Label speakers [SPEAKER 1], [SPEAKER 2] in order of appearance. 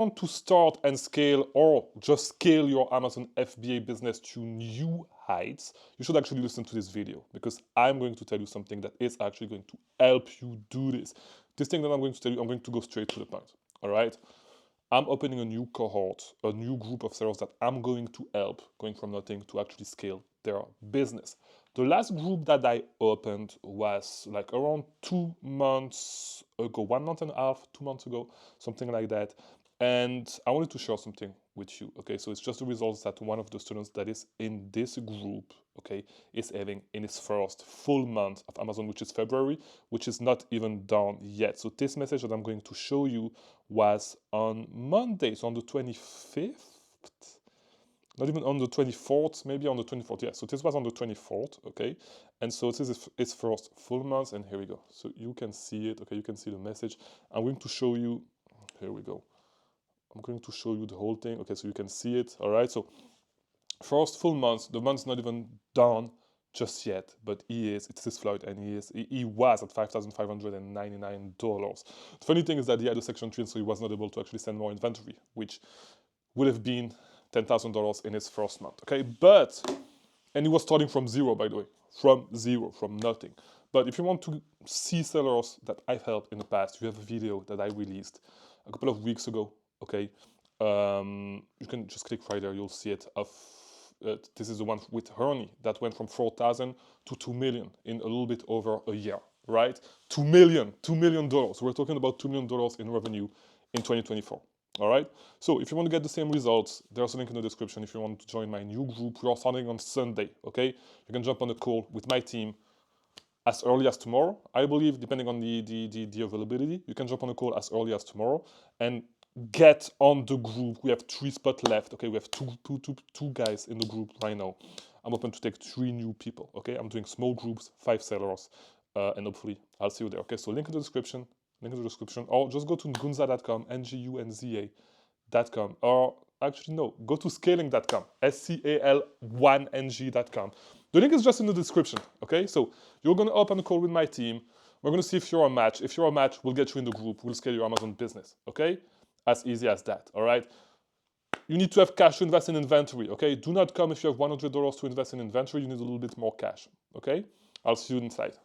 [SPEAKER 1] Want to start and scale or just scale your Amazon FBA business to new heights, you should actually listen to this video because I'm going to tell you something that is actually going to help you do this. This thing that I'm going to tell you, I'm going to go straight to the point. All right. I'm opening a new cohort, a new group of sellers that I'm going to help going from nothing to actually scale their business. The last group that I opened was like around 2 months ago, 1 month and a half, 2 months ago, something like that. And I wanted to share something with you. Okay, so it's just the results that one of the students that is in this group, okay, is having in his first full month of Amazon, which is February, which is not even done yet. So this message that I'm going to show you was on Monday, so on the 25th, not even on the 24th, maybe on the 24th. Yeah, so this was on the 24th, okay? And so this is its first full month, and here we go. So you can see it, okay? You can see the message. I'm going to show you, here we go. I'm going to show you the whole thing, okay? So you can see it, all right? So first full month, the month's not even done just yet, but it's his flight, and he was at $5,599. The funny thing is that he had a section 3, so he was not able to actually send more inventory, which would have been $10,000 in his first month, okay? And he was starting from zero, by the way, from zero, from nothing. But if you want to see sellers that I've helped in the past, you have a video that I released a couple of weeks ago, okay? You can just click right there, you'll see it. This is the one with Hernie that went from 4,000 to 2 million in a little bit over a year, right? $2 million. We're talking about $2 million in revenue in 2024. All right. So if you want to get the same results, there's a link in the description. If you want to join my new group, we are starting on Sunday. Okay, you can jump on a call with my team as early as tomorrow. I believe, depending on the availability, you can jump on a call as early as tomorrow and get on the group. We have 3 spots left. Okay, we have two guys in the group right now. I'm open to take 3 new people. Okay, I'm doing small groups, 5 sellers, and hopefully I'll see you there. Okay, so link in the description. Or just go to ngunza.com, ngunza.com, or actually no, go to scaling.com, SCAL1ng.com. The link is just in the description, okay? So you're gonna open a call with my team. We're gonna see if you're a match. If you're a match, we'll get you in the group. We'll scale your Amazon business, okay? As easy as that, all right? You need to have cash to invest in inventory, okay? Do not come if you have $100 to invest in inventory. You need a little bit more cash, okay? I'll see you inside.